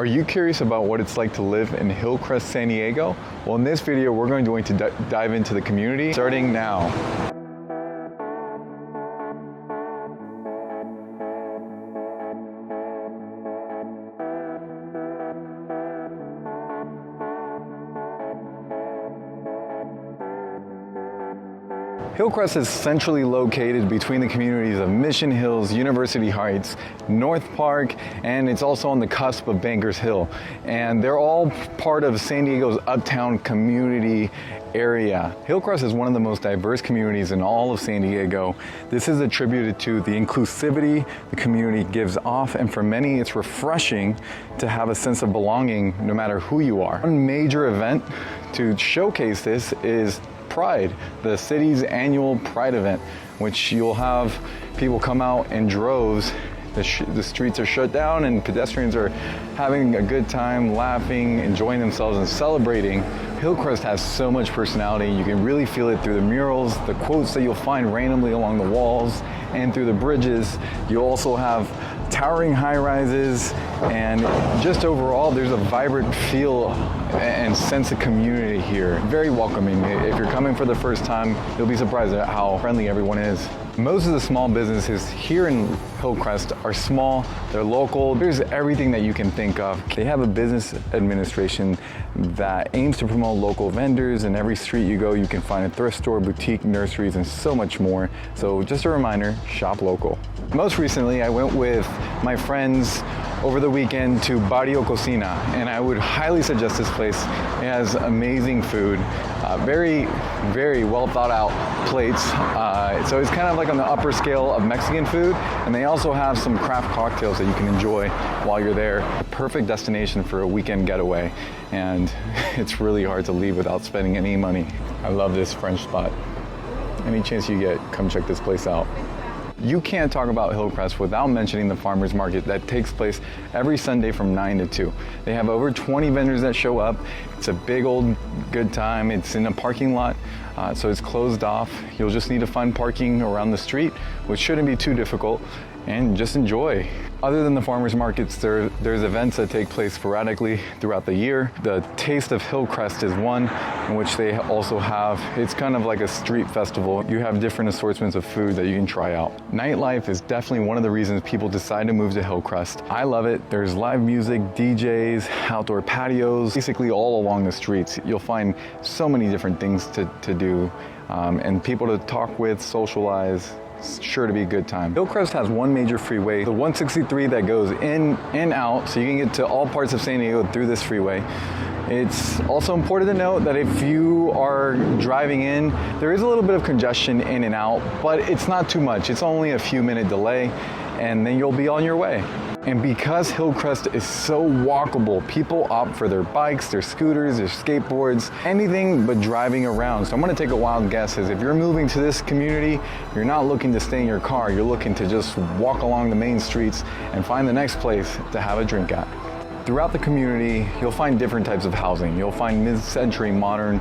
Are you curious about what it's like to live in Hillcrest, San Diego? Well, in this video, we're going to dive into the community starting now. Hillcrest is centrally located between the communities of Mission Hills, University Heights, North Park, and it's also on the cusp of Bankers Hill. And they're all part of San Diego's uptown community area. Hillcrest is one of the most diverse communities in all of San Diego. This is attributed to the inclusivity the community gives off, and for many it's refreshing to have a sense of belonging no matter who you are. One major event to showcase this is Pride, the city's annual Pride event, which you'll have people come out in droves. The streets are shut down and pedestrians are having a good time, laughing, enjoying themselves and celebrating. Hillcrest has so much personality. You can really feel it through the murals, the quotes that you'll find randomly along the walls, and through the bridges. You'll also have towering high-rises, and just overall there's a vibrant feel and sense of community here. Very welcoming. If you're coming for the first time, you'll be surprised at how friendly everyone is. Most of the small businesses here in Hillcrest are small, they're local. There's everything that you can think of. They have a business administration that aims to promote local vendors, and every street you go you can find a thrift store, boutique, nurseries, and so much more. So just a reminder, shop local. Most recently I went with my friends over the weekend to Barriocina, and I would highly suggest this place. It has amazing food, very well thought out plates. So it's kind of like on the upper scale of Mexican food, and they also have some craft cocktails that you can enjoy while you're there. A perfect destination for a weekend getaway, and it's really hard to leave without spending any money. I love this French spot. Any chance you get, come check this place out. You can't talk about Hillcrest without mentioning the farmers market that takes place every Sunday from 9 to 2. They have over 20 vendors that show up. It's a big old good time. It's in a parking lot, so it's closed off. You'll just need to find parking around the street, which shouldn't be too difficult, and just enjoy. Other than the farmers markets, there's events that take place sporadically throughout the year. The Taste of Hillcrest is one, in which they also have, it's kind of like a street festival. You have different assortments of food that you can try out. Nightlife is definitely one of the reasons people decide to move to Hillcrest. I love it. There's live music, DJs, outdoor patios, basically all along the streets. You'll find so many different things to do, and people to talk with, socialize. It's sure to be a good time. Hillcrest has one major freeway, the 163, that goes in and out, so you can get to all parts of San Diego through this freeway. It's also important to note that if you are driving in, there is a little bit of congestion in and out, but it's not too much. It's only a few minute delay, and then you'll be on your way. And because Hillcrest is so walkable, people opt for their bikes, their scooters, their skateboards, anything but driving around. So I'm gonna take a wild guess is if you're moving to this community, you're not looking to stay in your car, you're looking to just walk along the main streets and find the next place to have a drink at. Throughout the community, you'll find different types of housing. You'll find mid-century modern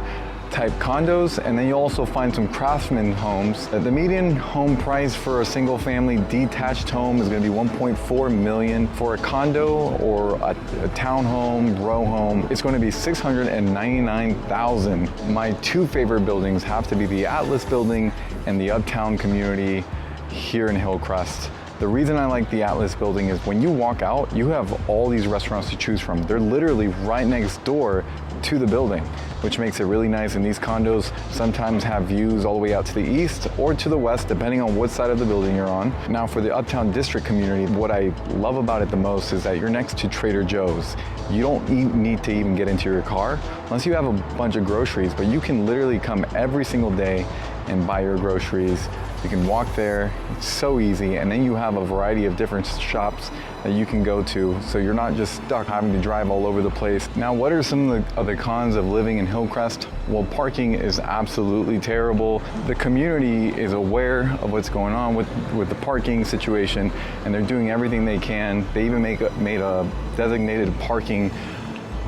type condos, and then you'll also find some craftsman homes. The median home price for a single family detached home is going to be $1.4 million. For a condo or a townhome, row home, it's going to be $699,000. My two favorite buildings have to be the Atlas building and the Uptown community here in Hillcrest. The reason I like the Atlas building is when you walk out, you have all these restaurants to choose from. They're literally right next door to the building, which makes it really nice. And these condos sometimes have views all the way out to the east or to the west, depending on what side of the building you're on. Now for the Uptown District community, what I love about it the most is that you're next to Trader Joe's. You don't need to even get into your car unless you have a bunch of groceries, but you can literally come every single day and buy your groceries. You can walk there, it's so easy, and then you have a variety of different shops that you can go to, so you're not just stuck having to drive all over the place. Now, what are some of the cons of living in Hillcrest? Well, parking is absolutely terrible. The community is aware of what's going on with the parking situation, and they're doing everything they can. They even made a designated parking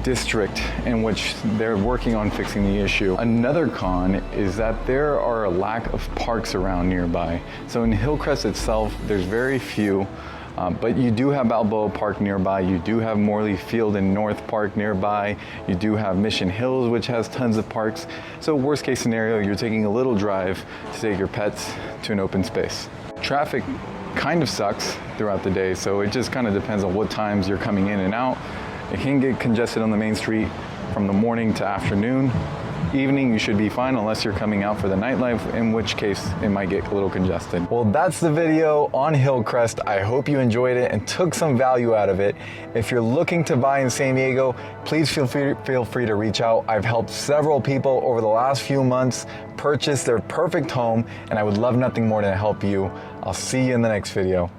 district in which they're working on fixing the issue. Another con is that there are a lack of parks around nearby. So in Hillcrest itself, there's very few. But you do have Balboa Park nearby, you do have Morley Field and North Park nearby, you do have Mission Hills, which has tons of parks. So worst case scenario, you're taking a little drive to take your pets to an open space. Traffic kind of sucks throughout the day, so it just kind of depends on what times you're coming in and out. It can get congested on the main street from the morning to afternoon. Evening, you should be fine unless you're coming out for the nightlife, in which case it might get a little congested. Well, that's the video on Hillcrest. I hope you enjoyed it and took some value out of it. If you're looking to buy in San Diego, please feel free to reach out. I've helped several people over the last few months purchase their perfect home, and I would love nothing more than to help you. I'll see you in the next video.